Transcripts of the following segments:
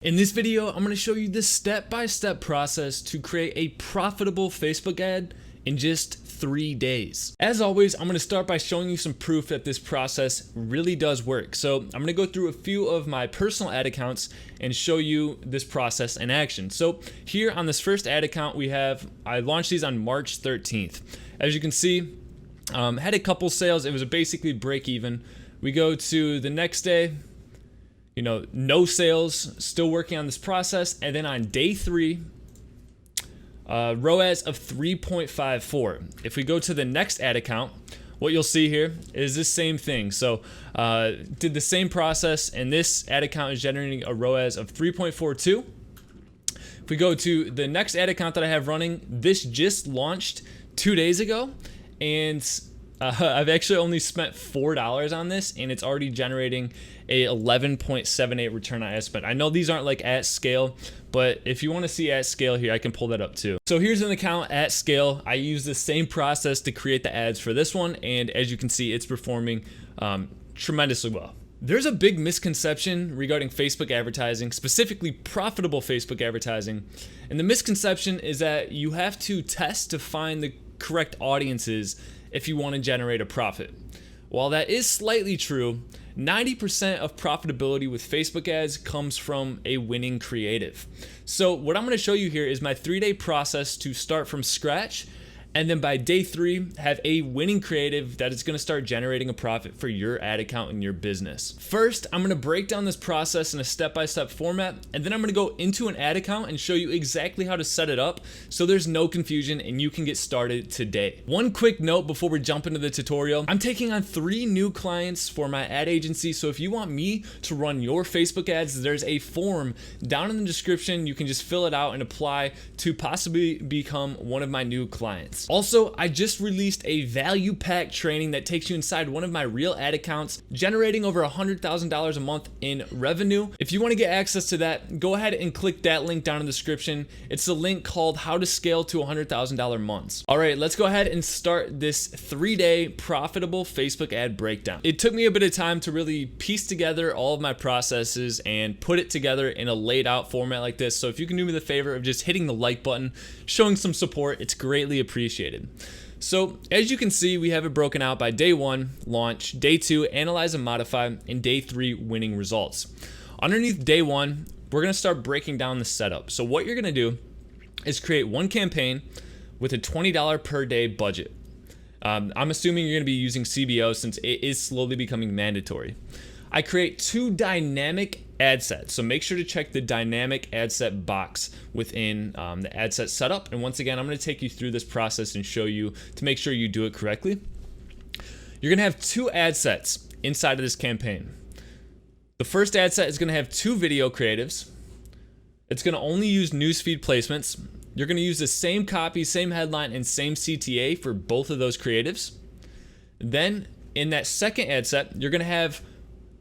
In this video, I'm going to show you the step-by-step process to create a profitable Facebook ad in just 3 days. As always, I'm going to start by showing you some proof that this process really does work. So I'm going to go through a few of my personal ad accounts and show you this process in action. So here on this first ad account, I launched these on March 13th. As you can see, had a couple sales. It was basically break even. We go to the next day. No sales, still working on this process. And then on day 3, ROAS of 3.54. If we go to the next ad account, what you'll see here is the same thing. So did the same process, and this ad account is generating a ROAS of 3.42. If we go to the next ad account that I have running, this just launched 2 days ago, and I've actually only spent $4 on this, and it's already generating a 11.78 return on ad spend. I know these aren't like at scale, but if you want to see at scale here, I can pull that up too. So here's an account at scale. I use the same process to create the ads for this one, and as you can see, it's performing tremendously well. There's a big misconception regarding Facebook advertising, specifically profitable Facebook advertising. And the misconception is that you have to test to find the correct audiences if you want to generate a profit. While that is slightly true, 90% of profitability with Facebook ads comes from a winning creative. So what I'm going to show you here is my 3-day process to start from scratch, and then by day 3, have a winning creative that is going to start generating a profit for your ad account and your business. First, I'm going to break down this process in a step-by-step format, and then I'm going to go into an ad account and show you exactly how to set it up so there's no confusion and you can get started today. One quick note before we jump into the tutorial: I'm taking on 3 new clients for my ad agency, so if you want me to run your Facebook ads, there's a form down in the description. You can just fill it out and apply to possibly become one of my new clients. Also, I just released a value pack training that takes you inside one of my real ad accounts, generating over $100,000 a month in revenue. If you want to get access to that, go ahead and click that link down in the description. It's the link called How to Scale to $100,000 Months. All right, let's go ahead and start this 3-day profitable Facebook ad breakdown. It took me a bit of time to really piece together all of my processes and put it together in a laid out format like this. So if you can do me the favor of just hitting the like button, showing some support, it's greatly appreciated. So as you can see, we have it broken out by day 1, launch, day 2, analyze and modify, and day 3, winning results. Underneath day 1, we're going to start breaking down the setup. So what you're going to do is create one campaign with a $20 per day budget. I'm assuming you're going to be using CBO since it is slowly becoming mandatory. I create 2 dynamic ad sets. So make sure to check the dynamic ad set box within the ad set setup. And once again, I'm going to take you through this process and show you to make sure you do it correctly. You're going to have 2 ad sets inside of this campaign. The first ad set is going to have 2 video creatives. It's going to only use newsfeed placements. You're going to use the same copy, same headline, and same CTA for both of those creatives. Then in that second ad set, you're going to have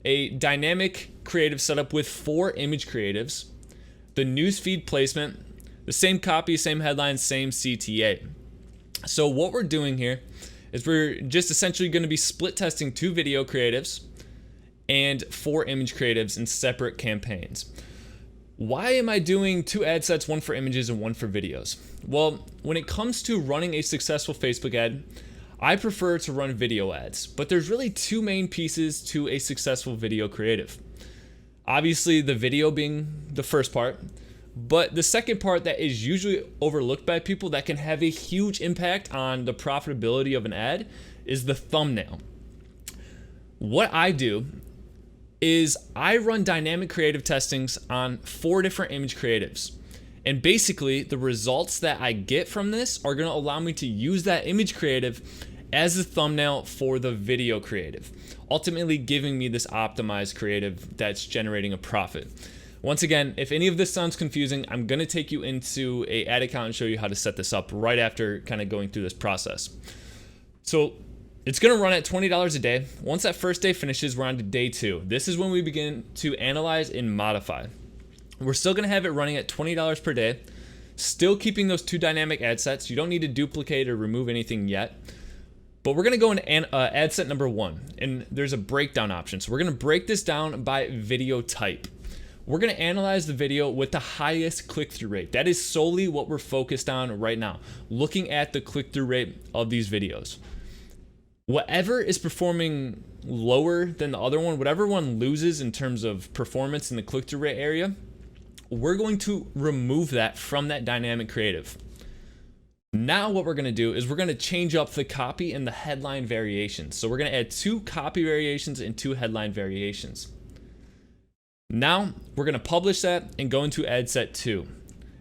a dynamic creative setup with 4 image creatives, the newsfeed placement, the same copy, same headline, same CTA. So what we're doing here is we're just essentially going to be split testing 2 video creatives and 4 image creatives in separate campaigns. Why am I doing 2 ad sets, one for images and one for videos? Well, when it comes to running a successful Facebook ad, I prefer to run video ads, but there's really 2 main pieces to a successful video creative. Obviously, the video being the first part, but the second part that is usually overlooked by people that can have a huge impact on the profitability of an ad is the thumbnail. What I do is I run dynamic creative testings on 4 different image creatives. And basically, the results that I get from this are going to allow me to use that image creative as a thumbnail for the video creative, ultimately giving me this optimized creative that's generating a profit. Once again, if any of this sounds confusing, I'm going to take you into an ad account and show you how to set this up right after kind of going through this process. So it's going to run at $20 a day. Once that first day finishes, we're on to day 2. This is when we begin to analyze and modify. We're still going to have it running at $20 per day, still keeping those 2 dynamic ad sets. You don't need to duplicate or remove anything yet. But we're going to go into ad set number 1, and there's a breakdown option. So we're going to break this down by video type. we're going to analyze the video with the highest click-through rate. That is solely what we're focused on right now, looking at the click-through rate of these videos. Whatever is performing lower than the other one, whatever one loses in terms of performance in the click-through rate area, we're going to remove that from that dynamic creative. Now what we're going to do is we're going to change up the copy and the headline variations. So we're going to add 2 copy variations and 2 headline variations. Now we're going to publish that and go into ad set 2.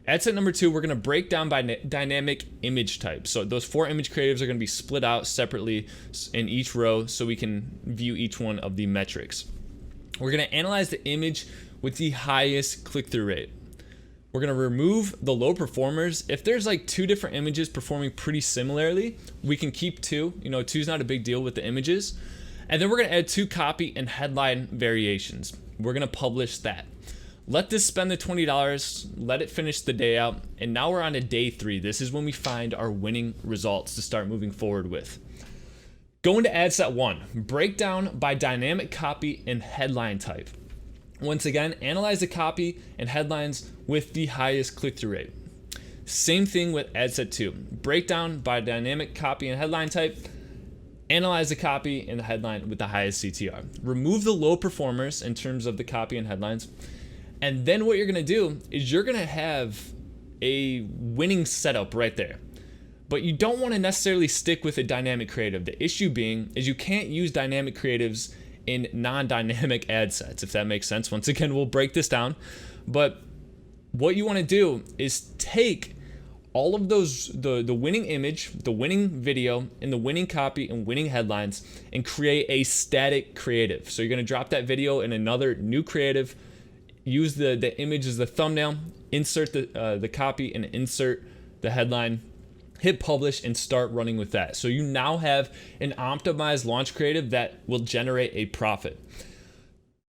Ad set number 2, we're going to break down by dynamic image type. So those 4 image creatives are going to be split out separately in each row so we can view each one of the metrics. We're going to analyze the image with the highest click-through rate. We're going to remove the low performers. If there's like 2 different images performing pretty similarly, we can keep 2. 2 is not a big deal with the images. And then we're going to add 2 copy and headline variations. We're going to publish that. Let this spend the $20, let it finish the day out, and now we're on to day 3. This is when we find our winning results to start moving forward with. Go into ad set 1, break down by dynamic copy and headline type. Once again, analyze the copy and headlines with the highest click-through rate. Same thing with ad set 2, break down by dynamic copy and headline type. Analyze the copy and the headline with the highest CTR. Remove the low performers in terms of the copy and headlines. And then what you're going to do is you're going to have a winning setup right there. But you don't want to necessarily stick with a dynamic creative. The issue being is you can't use dynamic creatives in non-dynamic ad sets, if that makes sense. Once again, we'll break this down. But what you want to do is take all of those, the winning image, the winning video, and the winning copy and winning headlines, and create a static creative. So you're going to drop that video in another new creative, use the image as the thumbnail, insert the copy and insert the headline, hit publish, and start running with that. So you now have an optimized launch creative that will generate a profit.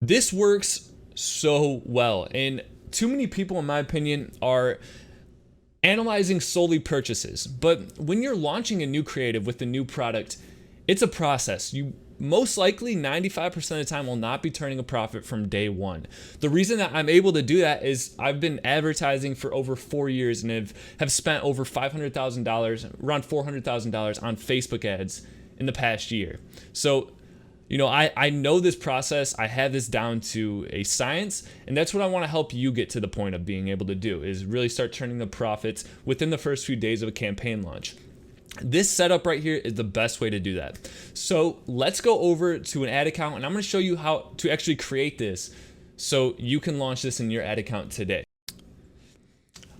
This works so well, and too many people, in my opinion, are analyzing solely purchases. But when you're launching a new creative with a new product, it's a process. You most likely 95% of the time will not be turning a profit from day one. The reason that I'm able to do that is I've been advertising for over 4 years and have spent over $500,000, around $400,000 on Facebook ads in the past year. So, I know this process. I have this down to a science, and that's what I want to help you get to the point of being able to do, is really start turning the profits within the first few days of a campaign launch. This setup right here is the best way to do that. So let's go over to an ad account, and I'm going to show you how to actually create this so you can launch this in your ad account today.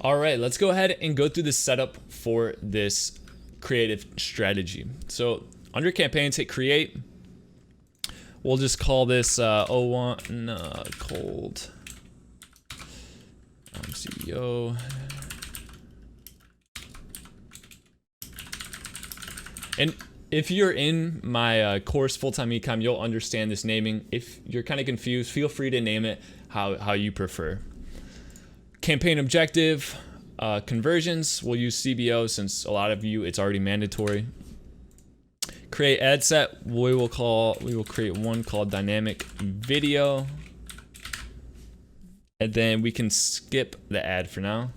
All right, let's go ahead and go through the setup for this creative strategy. So under campaigns, hit create. We'll just call this cold CEO. And if you're in my course, Full-Time Ecom, you'll understand this naming. If you're kind of confused, feel free to name it how you prefer. Campaign objective, conversions, we'll use CBO since a lot of you, it's already mandatory. Create ad set, we will create one called dynamic video. And then we can skip the ad for now.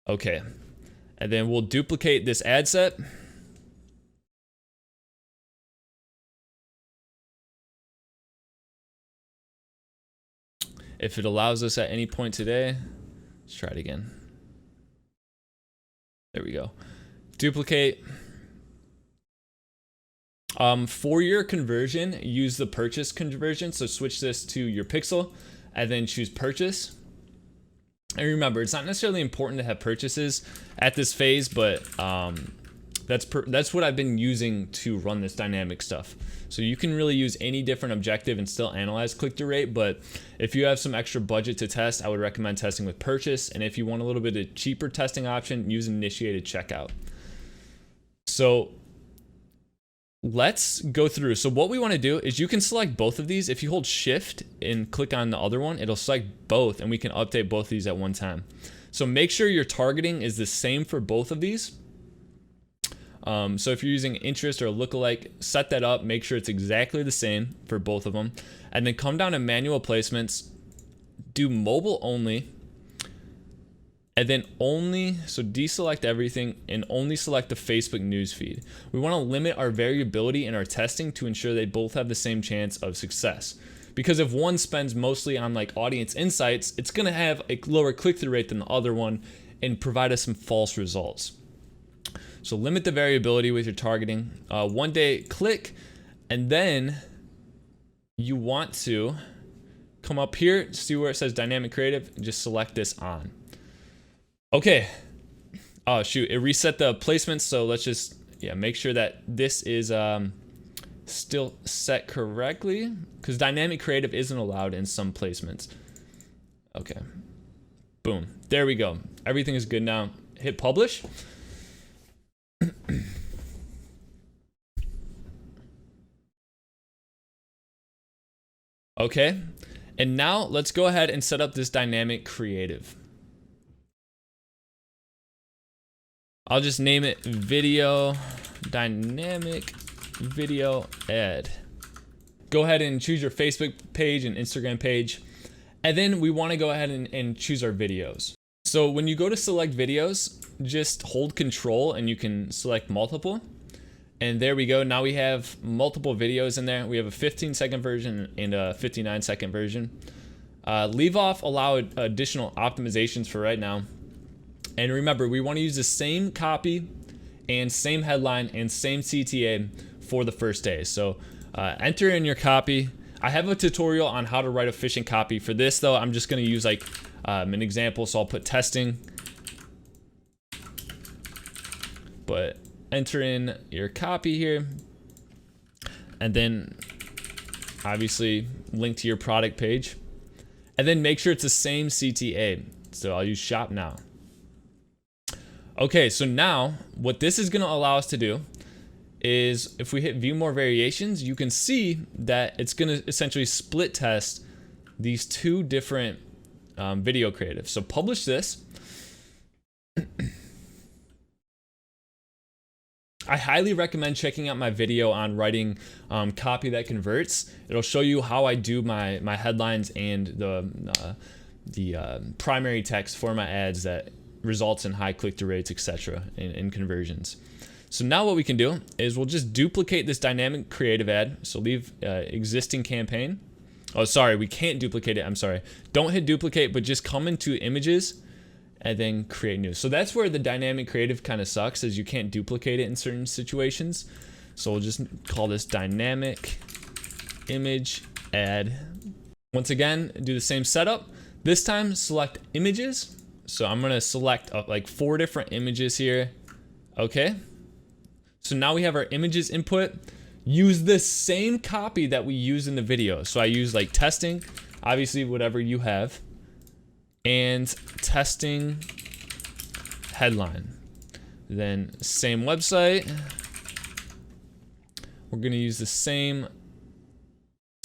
Okay. And then we'll duplicate this ad set. If it allows us at any point today, let's try it again. There we go. Duplicate. For your conversion, use the purchase conversion. So switch this to your pixel and then choose purchase. And remember, it's not necessarily important to have purchases at this phase, but that's what I've been using to run this dynamic stuff. So you can really use any different objective and still analyze click-through rate, but if you have some extra budget to test, I would recommend testing with purchase. And if you want a little bit of cheaper testing option, use initiated checkout. So let's go through. So what we want to do is you can select both of these. If you hold shift and click on the other one, it'll select both and we can update both of these at one time. So make sure your targeting is the same for both of these. So if you're using interest or a lookalike, set that up, make sure it's exactly the same for both of them. And then come down to manual placements, do mobile only, and then so deselect everything and only select the Facebook newsfeed. We want to limit our variability in our testing to ensure they both have the same chance of success. Because if one spends mostly on like audience insights, it's going to have a lower click-through rate than the other one and provide us some false results. So limit the variability with your targeting. 1 day click, and then you want to come up here, see where it says dynamic creative, and just select this on. Okay. Oh shoot, it reset the placements, so let's just make sure that this is still set correctly, because dynamic creative isn't allowed in some placements. Okay. Boom. There we go. Everything is good now. Hit publish. Okay. And now let's go ahead and set up this dynamic creative. I'll just name it video, dynamic video ad. Go ahead and choose your Facebook page and Instagram page. And then we want to go ahead and choose our videos. So when you go to select videos, just hold control and you can select multiple. And there we go. Now we have multiple videos in there. We have a 15-second version and a 59-second version. Leave off allow additional optimizations for right now. And remember, we want to use the same copy and same headline and same CTA for the first day. So enter in your copy. I have a tutorial on how to write efficient copy. For this though, I'm just going to use like an example. So I'll put testing, but enter in your copy here, and then obviously link to your product page, and then make sure it's the same CTA. So I'll use shop now. Okay, so now what this is going to allow us to do is if we hit view more variations, you can see that it's going to essentially split test these two different video creatives. So publish this. I highly recommend checking out my video on writing copy that converts. It'll show you how I do my headlines and the primary text for my ads that results in high click-through rates, etc., and conversions. So now what we can do is we'll just duplicate this dynamic creative ad. So leave existing campaign. Oh, sorry, we can't duplicate it. I'm sorry. Don't hit duplicate, but just come into images and then create new. So that's where the dynamic creative kind of sucks, is you can't duplicate it in certain situations. So we'll just call this dynamic image ad. Once again, do the same setup. This time select images. So I'm gonna select like 4 different images here. Okay. So now we have our images input. Use the same copy that we use in the video. So I use like testing, obviously whatever you have, and testing headline. Then same website. We're gonna use the same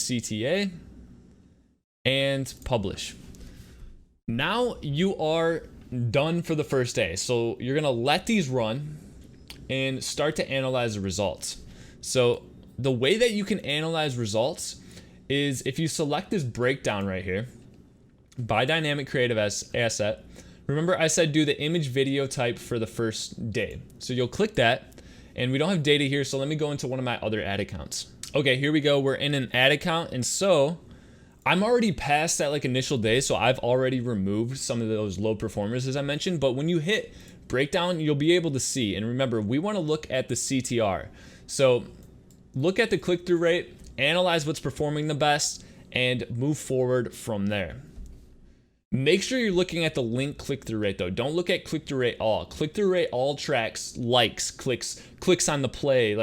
CTA and publish. Now you are done for the first day. So you're gonna let these run and start to analyze the results. So the way that you can analyze results is if you select this breakdown right here, by dynamic creative as asset. Remember I said do the image video type for the first day. So you'll click that, and we don't have data here, so let me go into one of my other ad accounts. Okay, here we go. We're in an ad account, and so I'm already past that like initial day, so I've already removed some of those low performers as I mentioned, but when you hit breakdown, you'll be able to see. And remember, we want to look at the CTR. So look at the click-through rate, analyze what's performing the best, and move forward from there. Make sure you're looking at the link click-through rate though. Don't look at click-through rate all. Click-through rate all tracks likes, clicks on the play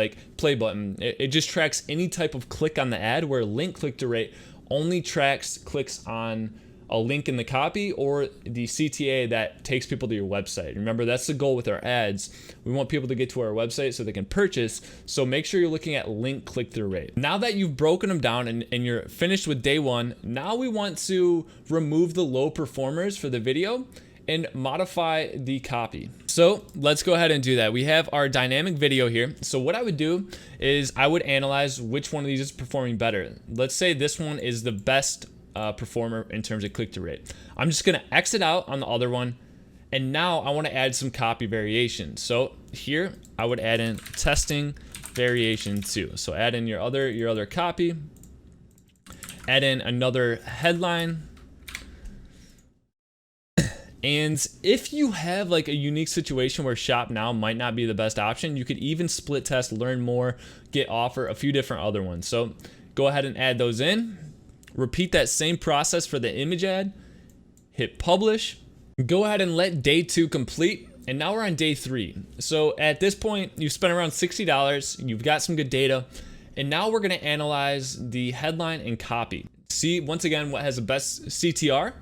button. It just tracks any type of click on the ad, where link click-through rate only tracks clicks on a link in the copy or the CTA that takes people to your website. Remember, that's the goal with our ads. We want people to get to our website so they can purchase. So make sure you're looking at link click-through rate. Now that you've broken them down and you're finished with day one, now we want to remove the low performers for the video and modify the copy. So let's go ahead and do that. We have our dynamic video here. So what I would do is I would analyze which one of these is performing better. Let's say this one is the best performer in terms of click-through rate. I'm just gonna exit out on the other one, and now I wanna add some copy variation. So here, I would add in testing variation 2. So add in your other copy, add in another headline. And if you have like a unique situation where Shop Now might not be the best option, you could even split test, learn more, get offer, a few different other ones. So go ahead and add those in. Repeat that same process for the image ad. Hit publish. Go ahead and let day 2 complete. And now we're on day 3. So at this point, you've spent around $60. You've got some good data. And now we're gonna analyze the headline and copy. See, once again, what has the best CTR.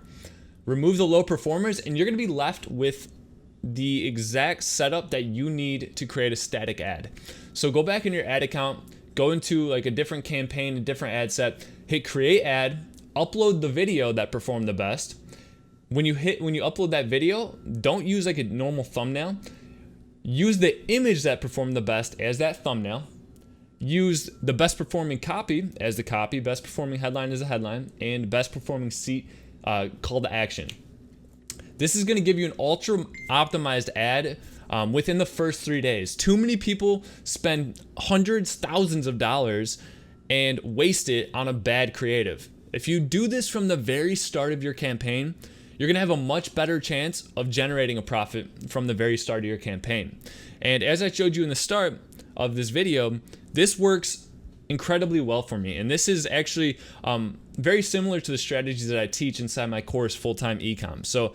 Remove the low performers, and you're gonna be left with the exact setup that you need to create a static ad. So go back in your ad account, go into like a different campaign, a different ad set, hit create ad, upload the video that performed the best. When you upload that video, don't use like a normal thumbnail. Use the image that performed the best as that thumbnail. Use the best performing copy as the copy, best performing headline as the headline, and best performing call to action. This is going to give you an ultra optimized ad within the first 3 days. Too many people spend hundreds, thousands of dollars and waste it on a bad creative. If you do this from the very start of your campaign, you're going to have a much better chance of generating a profit from the very start of your campaign. And as I showed you in the start of this video, this works incredibly well for me. And this is actually very similar to the strategies that I teach inside my course, Full-Time Ecom. So,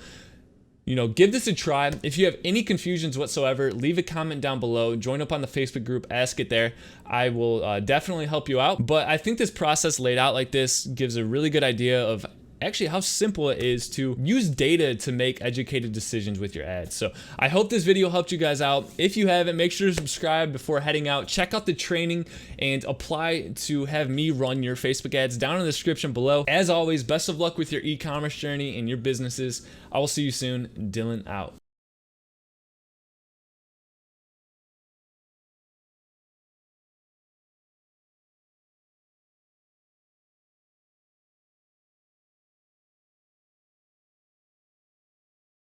give this a try. If you have any confusions whatsoever, leave a comment down below. Join up on the Facebook group, ask it there. I will definitely help you out. But I think this process laid out like this gives a really good idea of actually how simple it is to use data to make educated decisions with your ads. So I hope this video helped you guys out. If you haven't, make sure to subscribe before heading out. Check out the training and apply to have me run your Facebook ads down in the description below. As always, best of luck with your e-commerce journey and your businesses. I will see you soon. Dylan out.